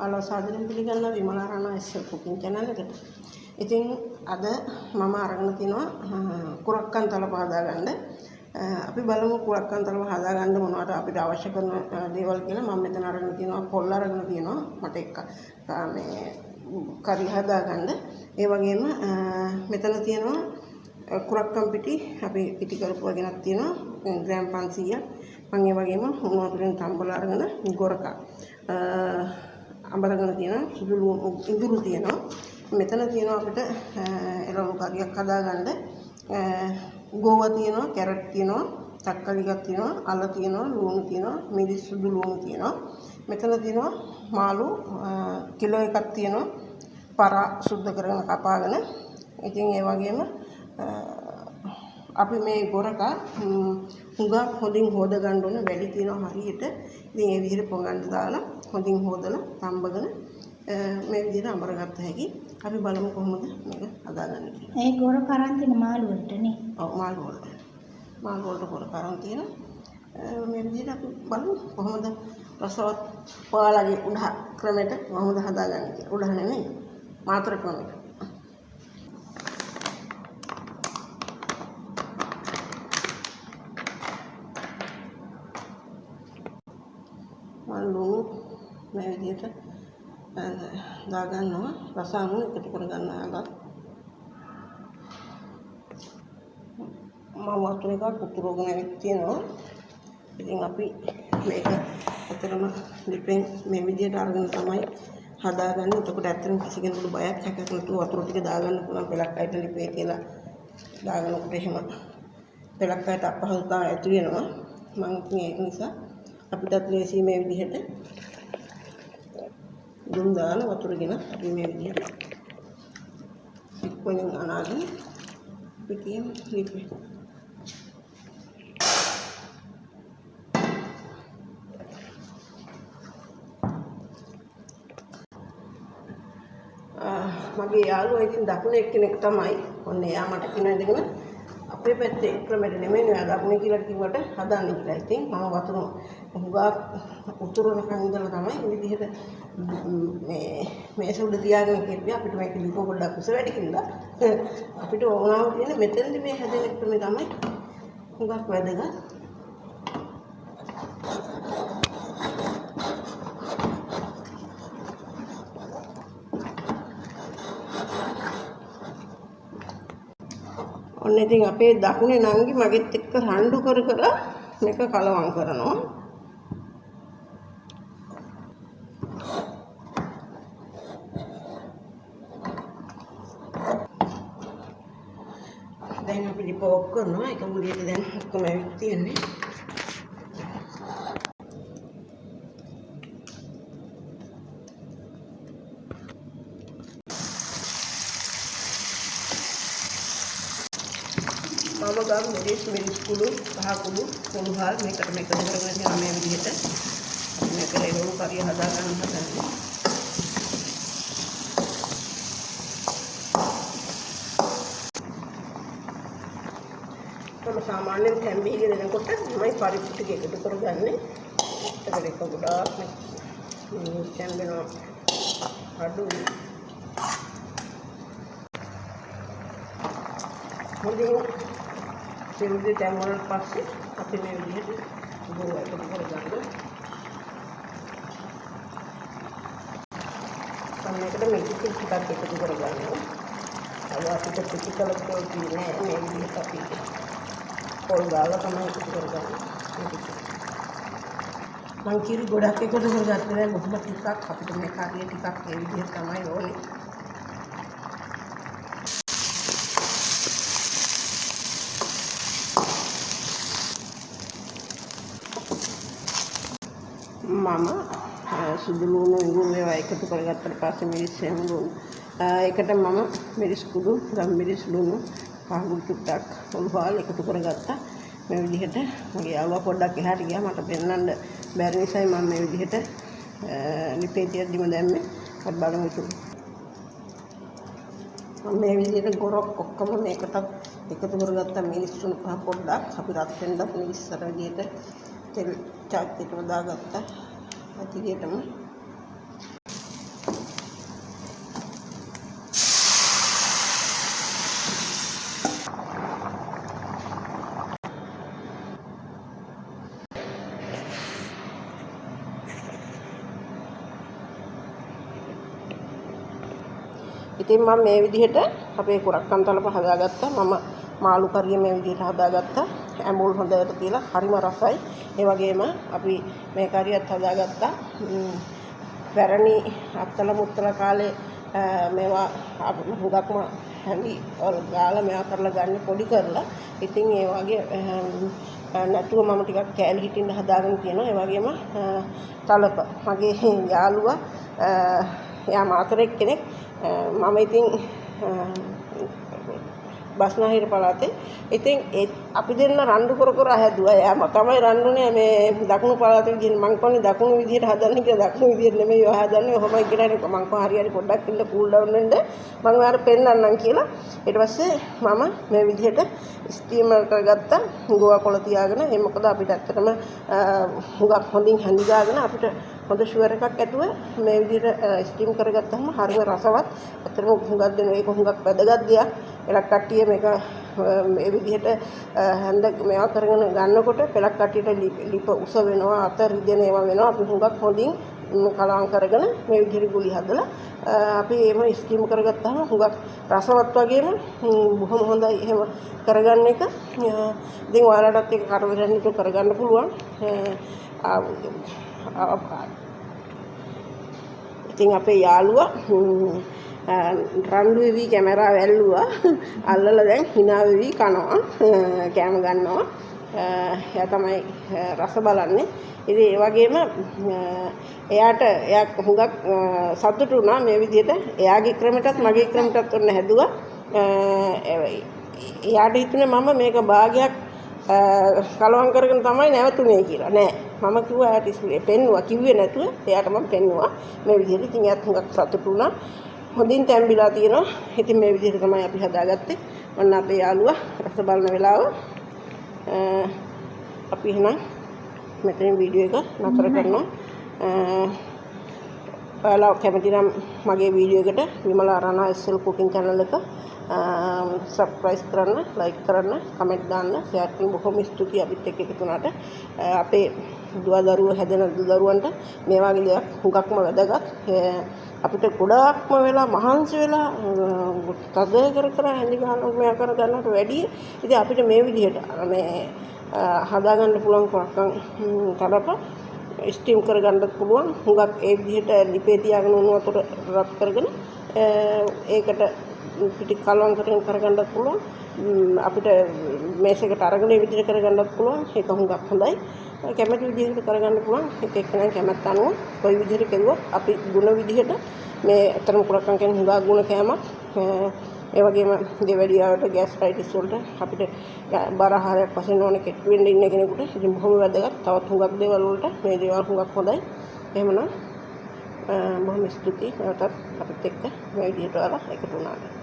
ආලෝසාදයෙන් පිළිගන්න Vimala Rana special cooking channel එකට. ඉතින් අද මම අරගෙන තිනවා කුරක්කන්තල පහදා ගන්න. අපි බලමු කුරක්කන්තල හදා ගන්න මොනවට අපිට අවශ්‍ය කරන දේවල් කියලා. මම මෙතන අරගෙන තිනවා පොල් අරගෙන තිනවා. මට එක මේ කරි හදා ගන්න. ඒ වගේම මෙතන තියනවා කුරක්කම් පිටි අපි පිටි කරපුව ගෙනත් තියනවා ග්‍රෑම් 500ක්. මම ඒ වගේම උණු වතුරෙන් තම්බල අරගෙන ගොරක අඹරගෙන තියෙනවා සුදු ඉඳුරු තියෙනවා. මෙතන තියෙනවා අපිට එළවලු කරියක් හදාගන්න ගෝවා තියෙනවා කැරට් තියෙනවා තක්කලි එකක් තියෙනවා අල තියෙනවා ලුණු තියෙනවා මිරිස් සුදු ලුණු තියෙනවා. මෙතන තියෙනවා මාළු කිලෝ එකක් තියෙනවා පර සුද්ධ කරගෙන කපාගෙන. ඉතින් ඒ වගේම අපි මේ ගොරක හුඟක් හොඳින් හොද ගන්න ඕන වැඩි තියෙනවා හරියට. ඉතින් ඒ විදිහට පොඟන්න දාලා හොඳින් හොදලා තම්බගෙන මේ විදිහට අඹරගත්ත හැකි. අපි බලමු කොහොමද මේක හදාගන්නේ කියලා. ඒ ගොර කරන් තියෙන මාළු වලට නේ. ඔව් මාළු වලට. මාළු වලට ගොර කරන් තියෙන මේ විදිහට අපි බලමු කොහොමද රසවත් ඔයාලගේ උඩ ක්‍රමයට කොහොමද හදාගන්නේ කියලා. උඩ නෙමෙයි මාතර ක්‍රමයට. ලුණු මේ විදිහට දාගන්නවා රස අනුව එකතු කරගන්නවා. මම වතුර එකක් උතුරගෙන ඇවිත් තියෙනවා. ඉතින් අපි මේක ඇත්තටම ලිපෙන් මේ විදිහට අරගෙන තමයි හදාගන්නේ. එතකොට ඇත්තටම කිසි කෙනෙකුට බයක් හැකක් නැතුව වතුර ටික දාගන්න පුළුවන්. පෙලක් අයිට ලිපේ කියලා දාගන්නකොට එහෙම පෙලක් අයිට අපහසුතාවය ඇති වෙනවා. මම ඉතින් ඒක නිසා අපිටත් ලේසි මේ විදිහට දුම් දාලා වතුරගෙන අපි මේ විදිහට ඉක්මනින් අනාගෙන පිටියෙන් ලිපේ මගේ යාළුවා ඉතින් දකුණ එක්කෙනෙක් තමයි. ඔන්න එයා මට කියන ඉඳගෙන අපේ පැත්තේ ක්‍රමයට නෙමෙයි නෑ දකුණේ කියලා කිව්වට හදන්නේ කියලා. ඉතින් මම වතුර හුඟා උතුරනකන් ඉඳලා තමයි මේ විදිහට මේ සුළු තියාගෙන ඉන්නේ. අපිට මේක ලිප පොඩ්ඩක් උස වැඩි කියලා අපිට ඕනම තියෙන මෙතනදි මේ හැදෙන ක්‍රමය තමයි හුඟක් වැදගත්. ඔන්න ඉතින් අපේ දකුණේ නංගි මගෙත් එක්ක රණ්ඩු කර මේක කලවම් කරනවා. දැන් අපි ලිපෝක් කරනවා. ඒක මුලියට දැන් ඔක්කොම ඇවිත් තියෙන්නේ. මම ගාව මිරිස් කුළු පහ කුළු පොළු හාල් මේකට මේක කරගෙන යන මේ විදිහට මේක එළවලු කරිය හදා ගන්න හදන්නේ. තම සාමාන්‍යයෙන් තැම්බීගෙන දෙනකොට මම පරිප්පු ටික එකතු කරගන්නේ. ඒකට එක ගොඩාක් තැම්බෙනවා අඩුයි. හොඳින් සිරුරේ දැම්මොත් පස්සේ අපි මේ විදිහට ගොර එකතු කරගන්න. මේකට මේක ටිකක් එකතු කරගන්නවා. අපිට පිටිකල පොල් තියෙන්නේ මේ විදිහට අපි පොල් දාලා තමයි එකතු කරගන්නේ. මං කිරි ගොඩක් එකතු කරගත්තේ නැහැ. බොහොම ටිකක් අපිට මේ කාරිය ටිකක් මේ විදිහට තමයි ඕනේ. මම සුදු ලුණු ඉඟුරු ඒවා එකතු කරගත්තට පස්සේ මිරිස් ලුණු ඒකට මම මිරිස් කුඩු ගම් මිරිස් ලුණු පාගුරු චුට්ටක් ඔලුපාල් එකතු කරගත්තා. මේ විදිහට මගේ යාළුවා පොඩ්ඩක් එහාට ගියා මට පෙන්නන්න බැරි නිසා මම මේ විදිහට ලිපේ තියද්දිම දැම්මේ. අපි බලමු ඉතින්. මම මේ විදිහට ගොරක් ඔක්කොම මේකට එකතු කරගත්තා. මිරිස් ලුණු පහ පොඩ්ඩක් අපි රත් වෙනද මිරිස් අර විදිහට තෙල් චාක් එකම දාගත්තා. අතිරියටම ඉතින් මම මේ විදිහට අපේ කුරක්කන් තලප හදාගත්තා. මම මාළු කරිය මේ විදිහට හදාගත්තා. ඇඹුල් හොඳට තියලා හරිම රසයි. ඒ වගේම අපි මේ කරියත් හදාගත්තා. පැරණි අත්තල මුත්තල කාලේ මේවා හුඟක්ම හැඳි වල ගාලා මේවා කරලා ගන්න පොඩි කරලා. ඉතින් ඒ වගේ නැතුව මම ටිකක් කෑලි හිටින්න හදාගෙන තියෙනවා. ඒ වගේම තලප මගේ යාළුවා එයා මාතරෙක් කෙනෙක්. මම ඉතින් බස්නාහිර පළාතේ. ඉතින් අපි දෙන්න රණ්ඩු කර හැදුවා. එයාම තමයි රණ්ඩුනේ මේ දකුණු පළාතේ විදිහට මං කොන්නේ දකුණු විදිහට හදන්න කියලා. දකුණු විදිහට නෙමෙයි ඔය හදන්නේ. ඔහොමයි කියලා නේ මං කොහේ හරි පොඩ්ඩක් ඉන්න කූල් ඩවුන් වෙන්න මං ඔයාලට පෙන්නන්නම් කියලා. ඊට පස්සේ මම මේ විදිහට ස්ටීමර් කරගත්තා. ගෝවා කොළ තියාගෙන. ඒ මොකද අපිට ඇත්තටම හුඟක් හොඳින් හැඳි දාගෙන අපිට හොඳ ෂුවර් එකක් ඇතුව මේ විදිහට ස්ටීම් කරගත්තාම හරිම රසවත්. ඇත්තටම හුඟක් දෙනවා. ඒක හුඟක් වැදගත් දෙයක්. පෙලක් කට්ටිය මේක මේ විදිහට හැඳ මේවා කරගෙන ගන්නකොට පෙලක් කට්ටියට ලිප උස වෙනවා, අත රිදෙන ඒවා වෙනවා. අපි හුඟක් හොඳින් කලවම් කරගෙන මේ විදිහට ගුලි හදලා අපි එහෙම ස්ටීම් කරගත්තාම හුඟක් රසවත් වගේම බොහොම හොඳයි එහෙම කරගන්න එක. ඉතින් ඔයාලටත් ඒක කරදරයක් කරගන්න පුළුවන්. ඉතින් අපේ යාළුවා රණ්ඩු වෙවි කැමරාව ඇල්ලුවා. අල්ලලා දැන් hina වෙවි කනවා. කැම ගන්නවා. එයා තමයි රස බලන්නේ. ඉතින් ඒ වගේම එයා හුඟක් සතුටු වුණා මේ විදිහට. එයාගේ ක්‍රමයටත් මගේ ක්‍රමයටත් ඔන්න හැදුවා. එයාට හිතුනේ මම මේක භාගයක් කලවම් කරගෙන තමයි නැවතුනේ කියලා. නෑ. මම කිව්වා එයාට පෙන්නුවා. කිව්වේ නැතුව එයාට මම පෙන්නුවා මේ විදිහට. ඉතින් එයාත් හුඟක් සතුටු වුණා. හොඳින් තැම්බිලා තියෙනවා. ඉතින් මේ විදිහට තමයි අපි හදාගත්තේ. ඔන්න අපේ යාළුවා රස බලන වෙලාව. අපි එහෙනම් මෙතන වීඩියෝ එක නතර කරනවා. ඔයාලා කැමති නම් මගේ වීඩියෝ එකට Vimala Rana SL cooking channel එක සබ්ස්ක්‍රයිබ් කරන්න, ලයික් කරන්න, කමෙන්ට් දාන්න, ෂෙයාර් කරන්න. බොහොම ස්තුතියි අපිත් එක්ක එකතු වුණාට. අපේ දුව දරුවෝ හැදෙන දරුවන්ට මේ වගේ දේවල් හුඟක්ම වැදගත්. අපිට ගොඩාක්ම වෙලා මහන්සි වෙලා තද කර හැඳි ගන්න මෙයා කර ගන්නට වැඩිය. ඉතින් අපිට මේ විදිහට මේ හදාගන්න පුළුවන් කොක්කන් තලප ස්ටීම් කරගන්නත් පුළුවන්. හුඟක් ඒ විදිහට ලිපේ තියාගෙන උණු වතුර රත් කරගෙන ඒකට පිටි කලවම් කරගන්නත් පුළුවන්. අපිට මේසෙකට අරගෙන මේ විදිහට කරගන්නත් පුළුවන්. ඒක හුඟක් හොඳයි. කැමති විදිහට කරගන්න පුළුවන්. එක එක්කෙනා කැමැත්ත අනුව කොයි විදිහට කරුවත් අපි ಗುಣ විදිහට මේ අතරම කුරක්කන් කියන හුඟා ಗುಣ කෑමක්. ඒ වගේම දෙවැඩියාවට ගෑස්ට්‍රයිටිස් වලට අපිට බර ආහාරයක් වශයෙන් ඕනේ කෙට් වෙන්න ඉන්න කෙනෙකුට ඉතින් බොහොම වැදගත්. තවත් හුඟක් දේවල් වලට මේ දේවල් හුඟක් හොඳයි. එහෙමනම් බොහොම ස්තුතියි. නැවතත් අපිත් එක්ක මේ විදිහට එකතු වුණාට.